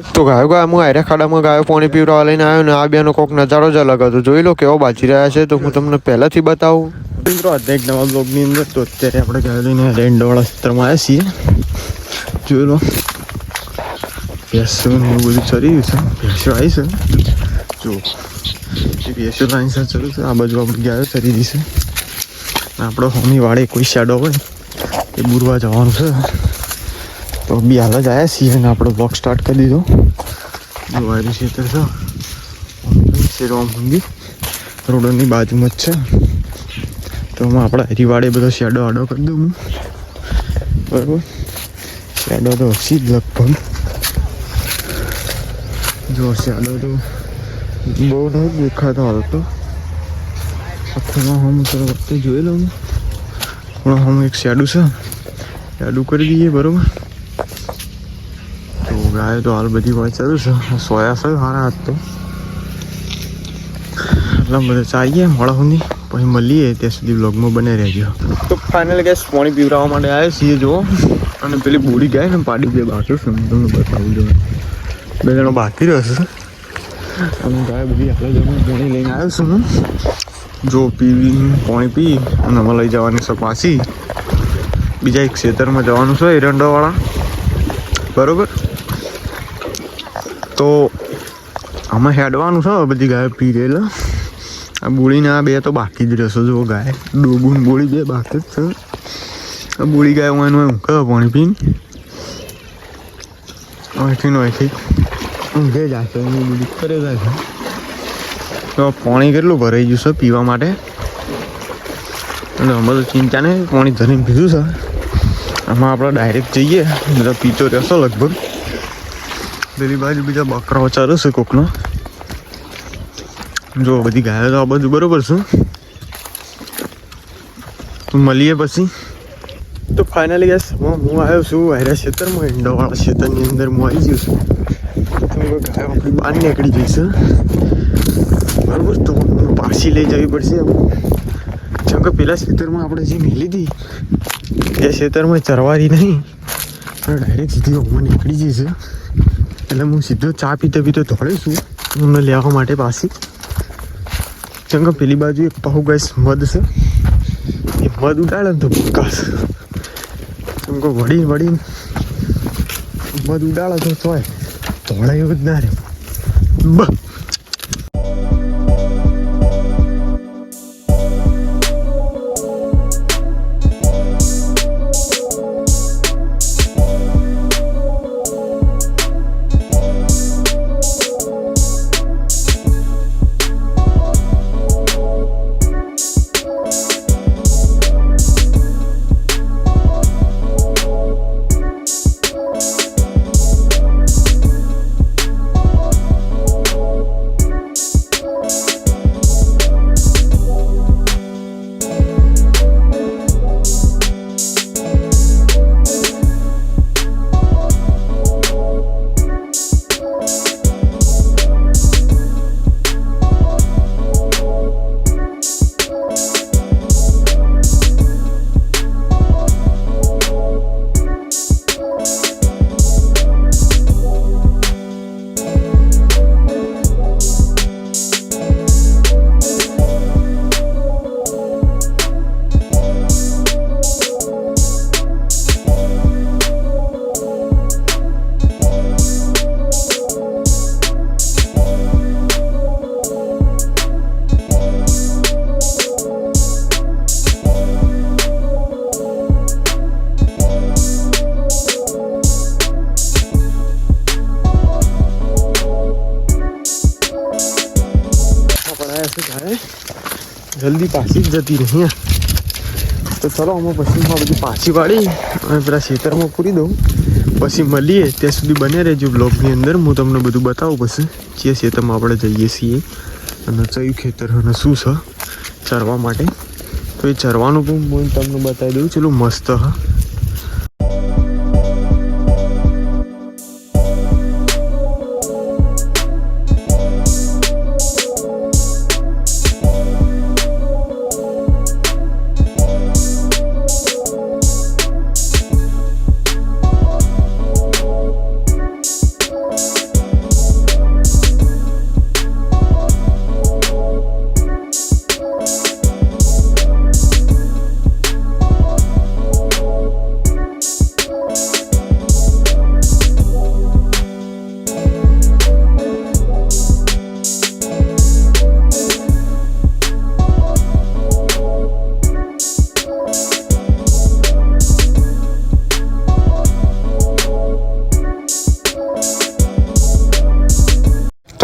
તો ગાયો હું આયરા ખાડામાં ગાયો પાણી પીવડાવવા લઈને આવ્યો ને આ બેનો કોઈક નજારો જ અલગ હતો. જોઈ લો કેવો બાજી રહ્યા છે. તો હું તમને પહેલાથી બતાવું મિત્રો આજના એક નવા બ્લોગની અંદર. તો અત્યારે આપણે ગાયો લઈને રેન્ડવાળા ક્ષેત્રમાં આવ્યા છીએ. જોઈ લો ભેંસો એવું બધું ચરી ગયું છે. ભેંસો આવી છે જો ભેંસો લાઈન સર ચરું છે. આ બાજુ આપણે ગાયો ચરી દઈશે. આપણો હોમી વાળે કોઈ શેડો હોય એ બુરવા જવાનું છે. તો બી હાલ જ આવ્યા છીએ અને આપણો બ્લોગ સ્ટાર્ટ કરી દીધો. જોવાયેલું ખેતર છે મંદિર રોડની બાજુમાં જ છે. તો હું આપણા હરીવાડે બધો શેડો આડો કરી દઉં હું. બરાબર શેડો તો હસી જ લગભગ જો શેડો તો બહુ નહીં દેખાતો હાલ તો. ખૂણો હમ વખતે જોઈ લઉં. ખૂણો હમ એક શેડું છે શેડું કરી દઈએ બરાબર. તો ગાય તો હાલ બધી વાત ચાલુ છે. સોયા છે સારા હાથ તો એટલા બધા ચાલીએ મોડા સુધી પછી મળીએ ત્યાં સુધી બ્લોગમાં બને રહેજો. તો ફાઇનલ ગેસ પાણી પીવડાવવા માટે આવ્યા છીએ જુઓ. અને પેલી બુડી ગાય ને પાડી બે બાકી છે તમને બતાવું જોઈએ. બે જણો બાકી રહેશે અને ગાય બધી આટલા જણ પાણી લઈને આવ્યો છું હું. જો પીવી પાણી પી અને અમે લઈ જવાની છે પાછી બીજા એક ખેતરમાં જવાનું છે એરંડાવાળા બરાબર. તો આમાં હેડવાનું છે બધી ગાય પી ગયેલા. આ બોળીને આ બે તો બાકી જ રહેશે. જો ગાય ડોબું બોળી બે બાકી જ છે. આ બોળી ગાય હું એનું ઊંઘે પાણી પીને અહીંથી ઊંઘે જાય છે એનું બધું કરે જાય છે. તો પાણી કેટલું ભરાઈ ગયું છે પીવા માટે એટલે અમે તો ચિંતા નહીં પાણી ધરીને પીધું છે. આમાં આપણે ડાયરેક્ટ જઈએ બધા પીતો રહેશો લગભગ. પેલી બાજુ બીજા બકરાઓ ચાલે છે કોકનો. જો બધી ગાયો તો આ બધું બરોબર છે. તો મળીએ પછી. તો ફાઇનલી ગેસ હું આવ્યો છું વાયરા ખેતરમાં ઈંડાવાળા ખેતરની અંદર હું આવી ગયો છું. તો ગાયો આપણી બહાર નીકળી જઈશ બરાબર. તો પાછી લઈ જવી પડશે જેમ કે પેલા ખેતરમાં આપણે જે મેલી હતી એ ખેતરમાં ચરવારી નહીં પણ ડાયરેક્ટ સીધી હું નીકળી જઈશ. એટલે હું સીધો ચા પીતો દોડે છું એમને લેવા માટે પાછી. જેમ કે પેલી બાજુ એક પાહુ ગાય મધ છે એ મધ ઉડાડે ને તો ભૂકાશ જેમ કે વળી મધ ઉડાડે તો ચોય ધોળે એવું જ ના રહે. જલ્દી પાછી જ જતી રહી. તો ચલો અમે પછી બધી પાછી વાળી અને પેલા ખેતરમાં પૂરી દઉં પછી મળીએ. ત્યાં સુધી બને રહેજો બ્લોગની અંદર. હું તમને બધું બતાવું પછી જે ખેતરમાં આપણે જઈએ છીએ અને કયું ખેતર અને શું છે ચરવા માટે. તો એ ચરવાનું પણ હું તમને બતાવી દઉં. ચલો મસ્ત હા.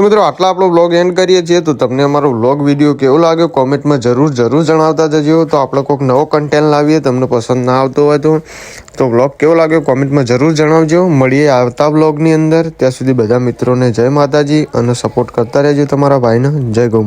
મિત્રો આટલા આપણો બ્લોગ એન્ડ કરીએ છીએ. તો તમને અમારો બ્લોગ વિડીયો કેવો લાગ્યો કોમેન્ટમાં જરૂર જણાવતા જજો. તો આપણે કોઈક નવો કન્ટેન્ટ લાવીએ, તમને પસંદ ના આવતો હોય તો બ્લોગ કેવો લાગ્યો કોમેન્ટમાં જરૂર જણાવજો. મળીએ આવતા બ્લોગની અંદર. ત્યાં સુધી બધા મિત્રોને જય માતાજી અને સપોર્ટ કરતા રહેજો તમારા ભાઈને. જય ગૌ માતા.